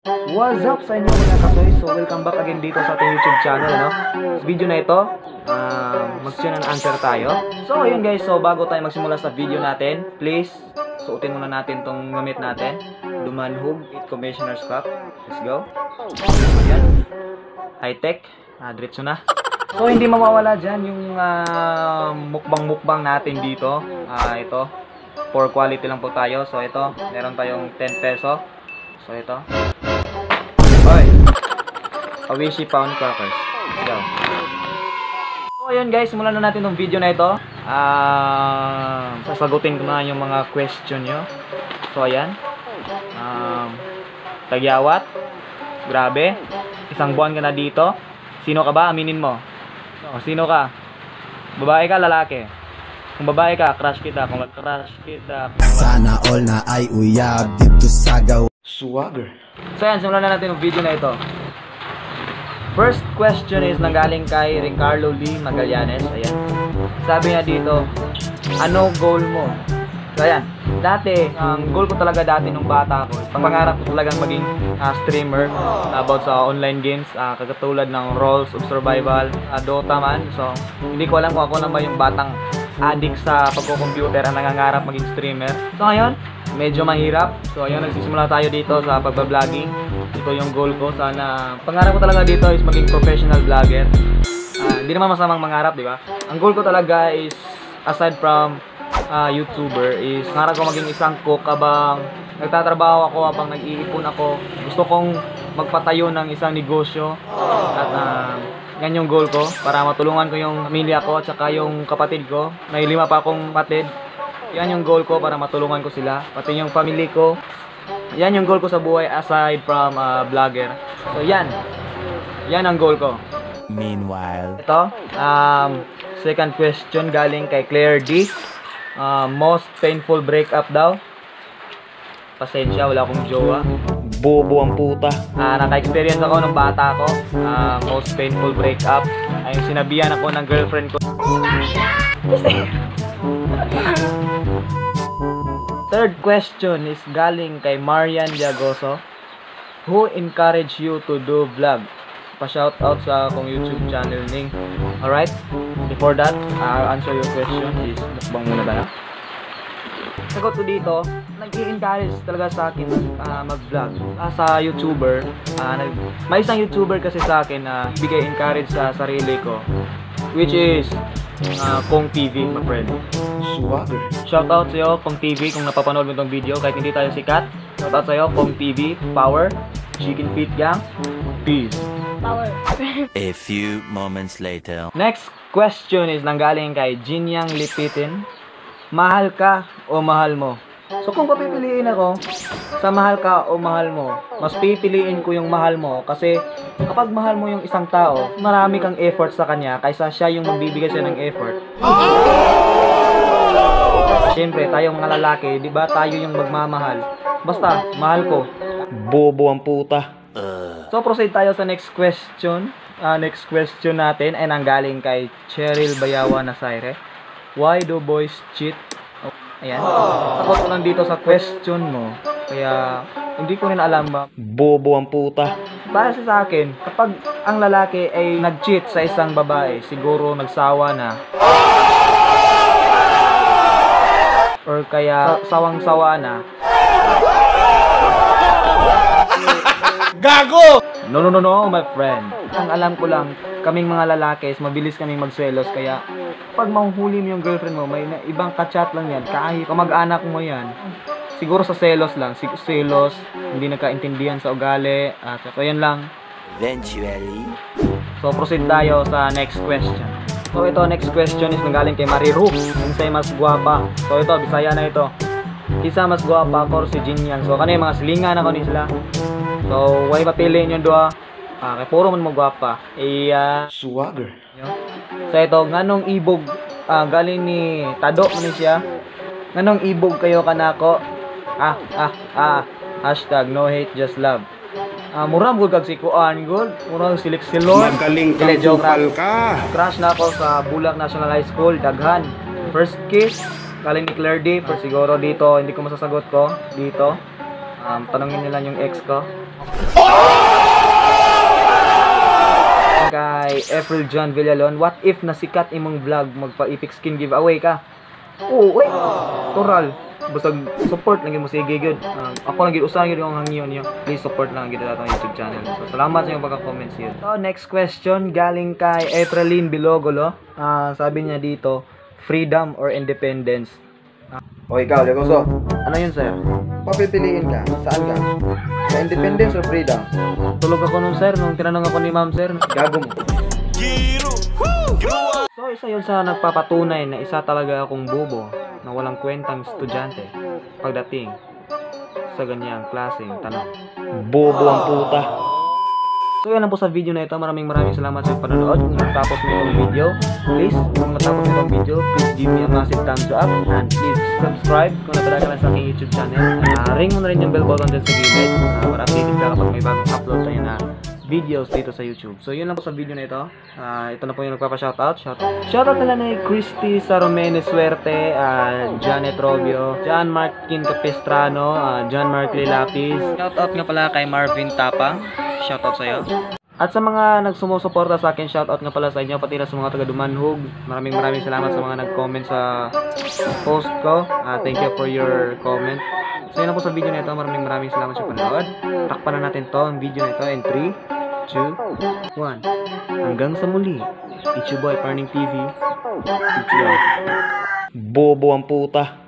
What's up sa inyo mga kasoy? So welcome back again dito sa ating YouTube channel, ano? Sa video na ito, mag-question and answer tayo. So ayun guys, so bago tayo magsimula sa video natin, please suotin muna natin tong gamit natin, Dumanhog 8 Commissioner's Cup. Let's go. Ayan, high tech, diretso na. So hindi mawawala dyan yung mukbang natin dito. Ito, for quality lang po tayo. So ito, meron tayong 10 peso. So ito, oy, Awishi Pound Crackers. Go. So ayun guys, simulan na natin tong video na ito. Sasagutin ko na yung mga question nyo. So ayan, tagyawat, grabe, isang buwan ka na dito. Sino ka ba? Aminin mo. O, sino ka? Babae ka, lalaki? Kung babae ka, crush kita. Kung crush kita, sana all na ay uyab dito sa gaw. Swagger. So yan, simulan na natin yung video na ito. First question is nanggaling kay Ricardo Lee Magallanes. Ayan. Sabi niya dito, ano goal mo? So ayan, dati, ang goal ko talaga dati nung bata ko, pangarap ko talagang maging streamer about sa online games, katulad ng Roles of Survival, Dota man. So hindi ko alam kung ako naman yung batang addict sa pagko-computer ang nangangarap maging streamer. So ngayon, medyo mahirap. So ayun, nagsisimula tayo dito sa pagbabloggy. Ito yung goal ko. Sana, pangarap ko talaga dito is maging professional vlogger. Hindi naman masamang mangarap, di ba? Ang goal ko talaga is, aside from YouTuber, is pangarap ko maging isang cook habang nagtatrabaho ako, habang nag-iipon ako. Gusto kong magpatayo ng isang negosyo. At yan yung goal ko, para matulungan ko yung pamilya ko at saka yung kapatid ko. May 5 pa akong kapatid. Yan yung goal ko, para matulungan ko sila, pati yung family ko. Yan yung goal ko sa buhay aside from vlogger. So yan ang goal ko. Meanwhile, Ito, second question galing kay Claire D. Most painful breakup daw. Pasensya, wala akong jowa. Bobo ang puta. Naka-experience ako nung bata ko. Most painful breakup ay yung sinabihan ako ng girlfriend ko. Third question is galing kay Marian Diagoso. Who encouraged you to do vlog? Pa-shoutout sa akong YouTube channel ning. Alright? Before that, I'll answer your question. Is mukbang muna tayo. Sagot ko dito, nag-i-encourage talaga sa akin mag-vlog. Sa YouTuber, may isang YouTuber kasi sa akin na bigay encourage sa sarili ko, which is Kong TV, my friend. swagger. Shoutout sa iyo, Kong TV, kung napapanood mo itong video, kahit hindi tayo sikat. Shoutout sa iyo, Kong TV, Power, Chicken Feet Gang, peace. Power. A few moments later. Next question is nanggaling kay Jinyang Lipitin. Mahal ka o mahal mo? So kung papipiliin ako sa mahal ka o mahal mo, mas pipiliin ko yung mahal mo, kasi kapag mahal mo yung isang tao, marami kang effort sa kanya kaysa siya yung magbibigay siya ng effort. Siyempre, tayong mga lalaki, di ba tayo yung magmamahal? Basta, mahal ko. Bobo ang puta. So proceed tayo sa next question. Next question natin ay nanggaling kay Cheryl Bayawa Nasaire. Why do boys cheat? Oh, ayan. Sagot ko lang dito sa question mo. Kaya hindi ko rin alam ba. Bobo ang puta. Para sa akin, kapag ang lalaki ay nag-cheat sa isang babae, siguro nagsawa na. Or kaya sawang-sawa na. Gago! No, my friend. Ang alam ko lang, kaming mga lalaki is mabilis kaming magselos. Kaya pag mahuhuli mo yung girlfriend mo, may ibang kachat lang yan. Kahit kamag-anak mo yan, siguro sa selos lang. Selos, hindi nagkaintindihan sa ugali. So yan lang. Eventually. So proceed tayo sa next question. So ito, next question is nanggaling kay Mariru. Kinsay mas guwapa? So ito, Bisaya na ito. Isa mas guwapa ako si Jinyang. So kanina mga silingan ako ni sila. So why mapiliin yung dua? Kay puro man mo guwapa. Swagger. So ito, nganong ibog galing ni Tado man siya. Nganong ibog kayo kanako? Hashtag no hate just love. Murang gud kag si Kuan gud, murang silik-silon. Magaling kang kupal ka. Crush na ako sa Bulak National High School, daghan. First kiss galing ni Claire D. For siguro dito, hindi ko masasagot ko dito. Tanongin nila yung ex ko. Kay April John Villalon, what if nasikat imong vlog magpa-epic skin giveaway ka? Oo, uy. Toral. Basta support lang mo sige gyud. Ako lang gyud usahan gyud yung hangyon niyo. Please support lang gyud atong YouTube channel. So salamat sa inyong pagka-comments yun. So next question galing kay Epraline Bilogolo. Sabi niya dito, freedom or independence? O ikaw, Legoso. Ano yun sir? Papipiliin ka. Saan ka? Sa independence or freedom? Tulog ako nung sir, nung tinanong ako ni ma'am sir. Gago mo. So isa yun sa nagpapatunay na isa talaga akong bobo na walang kwentang estudyante pagdating sa ganyang klaseng tanong. Bobo ang puta. So yan lang po sa video na ito. Maraming salamat sa panonood. Kung natapos mo itong video, please, please give me a massive thumbs up and please subscribe kung natalaga lang sa aking YouTube channel. Ring mo na rin yung bell button dyan sa gilid para updated ka kapag may bagong upload tayo na videos dito sa YouTube. So yun lang po sa video na ito. Ito na po yung nagpapa-shoutout. Shoutout nila ni Christy Saromene Suerte, Janet Robio, John Markin Capistrano, John Markley Lapis. Shoutout nga pala kay Marvin Tapang. Shoutout sa iyo. At sa mga nagsumusuporta sa akin, shoutout nga pala sa inyo, pati na sa mga taga Dumanhog. Maraming salamat sa mga nag-comment sa post ko. Thank you for your comment. So yun lang po sa video na ito. Maraming salamat sa panonood. Takpan na natin to ang video na ito in 3, 2, 1. Hanggang sa muli. It's your boy Parning TV. It's your bobo ang puta.